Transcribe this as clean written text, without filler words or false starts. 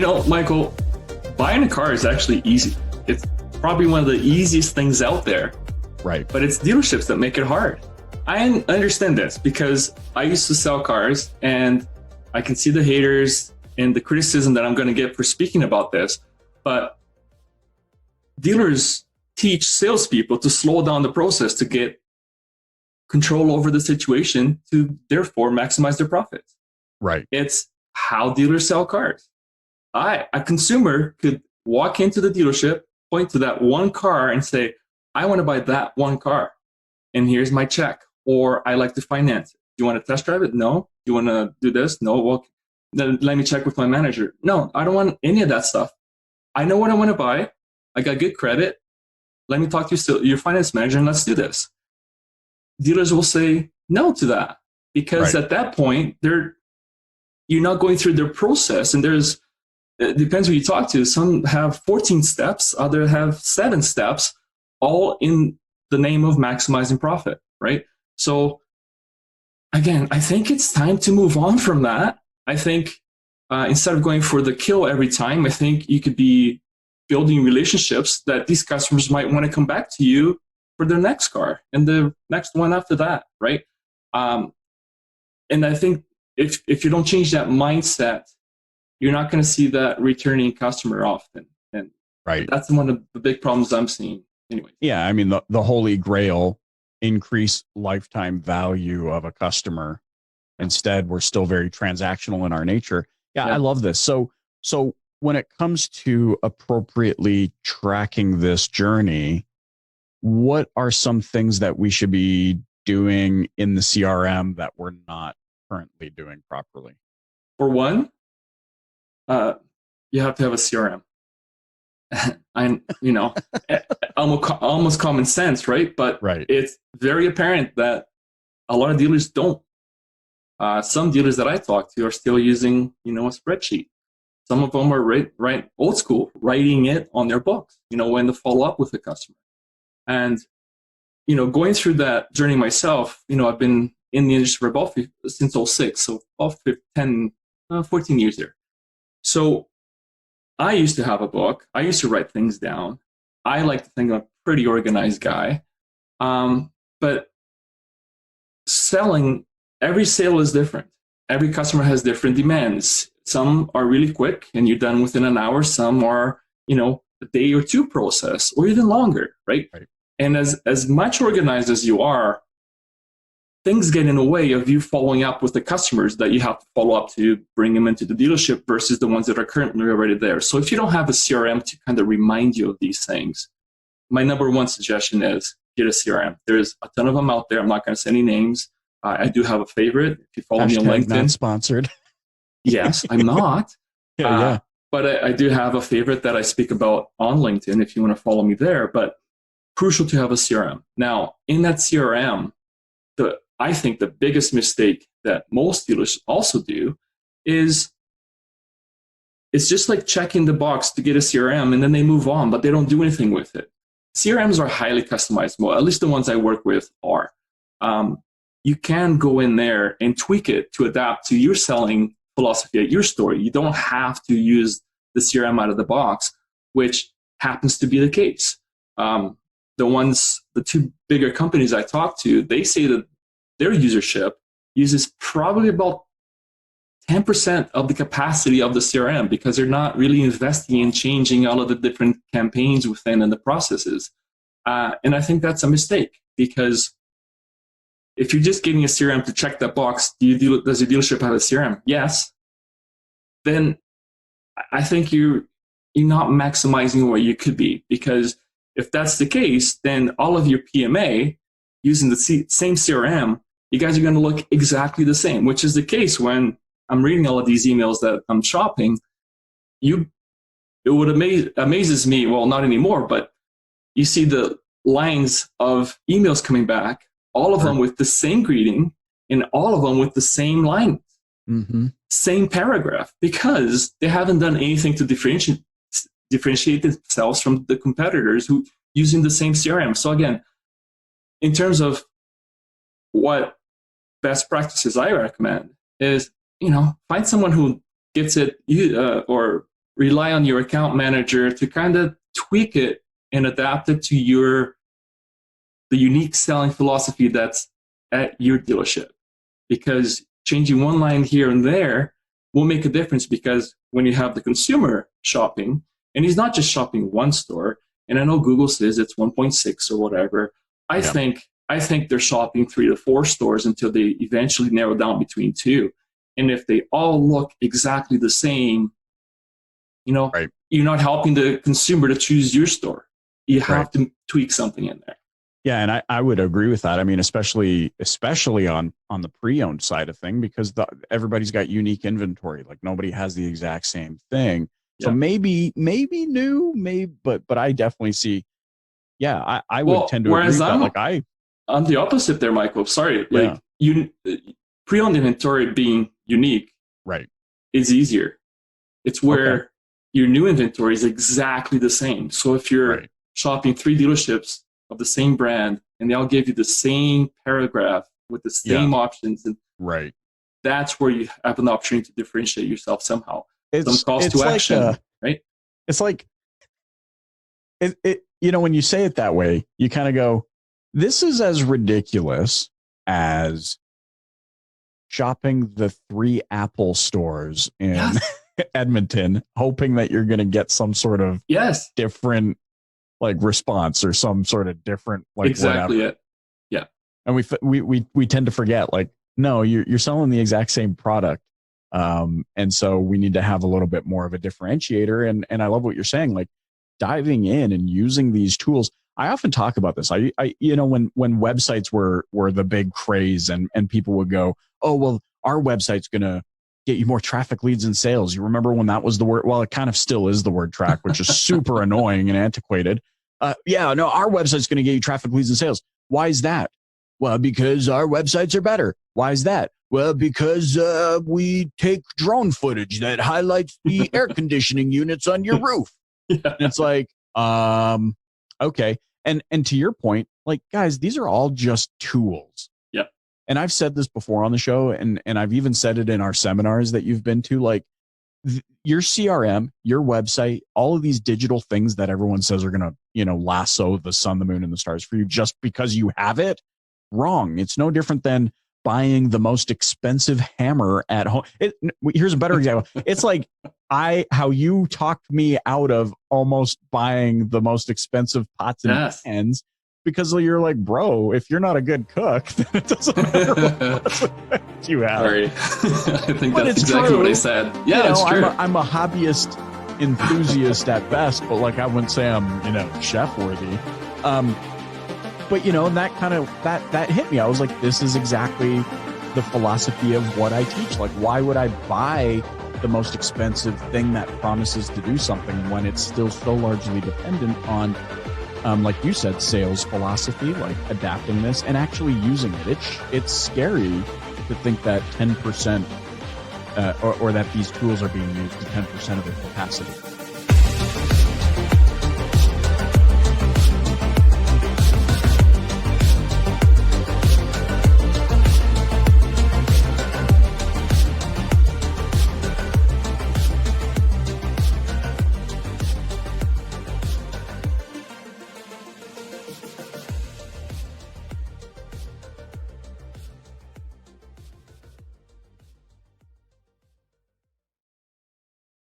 Michael, buying a car is actually easy. It's probably one of the easiest things out there. Right. But it's dealerships that make it hard. I understand this because I used to sell cars, and I can see the haters and the criticism that I'm going to get for speaking about this. But dealers teach salespeople to slow down the process to get control over the situation, to therefore maximize their profits. Right. It's how dealers sell cars. A consumer could walk into the dealership, point to that one car and say, I want to buy that one car, and here's my check, or I like to finance it. Do you want to test drive it? No. Do you want to do this? No. Well, then let me check with my manager. No, I don't want any of that stuff. I know what I want to buy. I got good credit. Let me talk to your finance manager and let's do this. Dealers will say no to that because at that point, you're not going through their process. And it depends who you talk to. Some have 14 steps, others have 7 steps, all in the name of maximizing profit, right? So again, I think it's time to move on from that. I think instead of going for the kill every time, I think you could be building relationships that these customers might want to come back to you for their next car and the next one after that, right? And I think if you don't change that mindset, you're not going to see that returning customer often. And that's one of the big problems I'm seeing anyway. Yeah, I mean, the holy grail, increase lifetime value of a customer. Instead, we're still very transactional in our nature. Yeah, I love this. So when it comes to appropriately tracking this journey, what are some things that we should be doing in the CRM that we're not currently doing properly? For one, you have to have a CRM. Almost common sense, right? But it's very apparent that a lot of dealers don't. Some dealers that I talk to are still using, a spreadsheet. Some of them are right old school, writing it on their books, when to follow up with the customer. And, going through that journey myself, I've been in the industry for since 06, so about 14 years there. So I used to have a book. I used to write things down. I like to think I'm a pretty organized guy. But selling, every sale is different. Every customer has different demands. Some are really quick and you're done within an hour. Some are, a day or two process or even longer, right? And as much organized as you are, things get in the way of you following up with the customers that you have to follow up to bring them into the dealership versus the ones that are currently already there. So if you don't have a CRM to kind of remind you of these things, my number one suggestion is get a CRM. There's a ton of them out there. I'm not going to say any names. I do have a favorite. If you follow me on LinkedIn. Not sponsored. Yes, I'm not. Yeah. But I do have a favorite that I speak about on LinkedIn if you want to follow me there. But crucial to have a CRM. Now, in that CRM, I think the biggest mistake that most dealers also do is it's just like checking the box to get a CRM and then they move on, but they don't do anything with it. CRMs are highly customizable, at least the ones I work with are. You can go in there and tweak it to adapt to your selling philosophy at your store. You don't have to use the CRM out of the box, which happens to be the case. The 2 bigger companies I talk to, they say that their usership uses probably about 10% of the capacity of the CRM because they're not really investing in changing all of the different campaigns within and the processes. And I think that's a mistake because if you're just getting a CRM to check that box, does your dealership have a CRM? Yes. Then I think you're not maximizing what you could be, because if that's the case, then all of your PMA using the same CRM, you guys are going to look exactly the same, which is the case when I'm reading all of these emails that I'm shopping. It would amazes me, well, not anymore, but you see the lines of emails coming back, all of them with the same greeting and all of them with the same line, same paragraph, because they haven't done anything to differentiate themselves from the competitors who using the same CRM. So again, in terms of what best practices I recommend is, find someone who gets it or rely on your account manager to kind of tweak it and adapt it to the unique selling philosophy that's at your dealership. Because changing one line here and there will make a difference, because when you have the consumer shopping, and he's not just shopping one store, and I know Google says it's 1.6 or whatever, I think they're shopping 3 to 4 stores until they eventually narrow down between 2. And if they all look exactly the same, right, you're not helping the consumer to choose your store. You have to tweak something in there. Yeah, and I would agree with that. I mean, especially on the pre-owned side of thing, because everybody's got unique inventory. Like nobody has the exact same thing. So maybe new, but I definitely see. Yeah, I would tend to agree with that. I'm the opposite there, Michael. Sorry, you pre-owned inventory being unique, right, is easier. It's where your new inventory is exactly the same. So if you're shopping 3 dealerships of the same brand, and they all give you the same paragraph with the same options, and that's where you have an opportunity to differentiate yourself somehow. Some calls to action, right? It's like when you say it that way, you kind of go, this is as ridiculous as shopping the 3 Apple stores in Edmonton, hoping that you're going to get some sort of different response or some sort of different exactly whatever. And we tend to forget, no, you're selling the exact same product, and so we need to have a little bit more of a differentiator. And I love what you're saying, diving in and using these tools. I often talk about this. I when websites were the big craze, and people would go, oh well, our website's gonna get you more traffic, leads, and sales. You remember when that was the word? Well, it kind of still is the word track, which is super annoying and antiquated. Our website's going to get you traffic, leads, and sales. Why is that? Well, because our websites are better. Why is that? Well, because we take drone footage that highlights the air conditioning units on your roof. And it's okay. And to your point, guys, these are all just tools. Yeah. And I've said this before on the show, and I've even said it in our seminars that you've been to, your CRM, your website, all of these digital things that everyone says are going to, lasso the sun, the moon, and the stars for you just because you have it. Wrong. It's no different than buying the most expensive hammer at home. Here's a better example. It's how you talked me out of almost buying the most expensive pots and pans, because you're like, bro, if you're not a good cook, then it doesn't matter what you have. Sorry. I think that's exactly what I said. Yeah, it's true. I'm a hobbyist enthusiast at best, but I wouldn't say I'm, chef worthy. But and that kind of that hit me. I was like, this is exactly the philosophy of what I teach. Why would I buy the most expensive thing that promises to do something when it's still so largely dependent on, like you said, sales philosophy, adapting this and actually using it. It's scary to think that 10% or that these tools are being used to 10% of their capacity.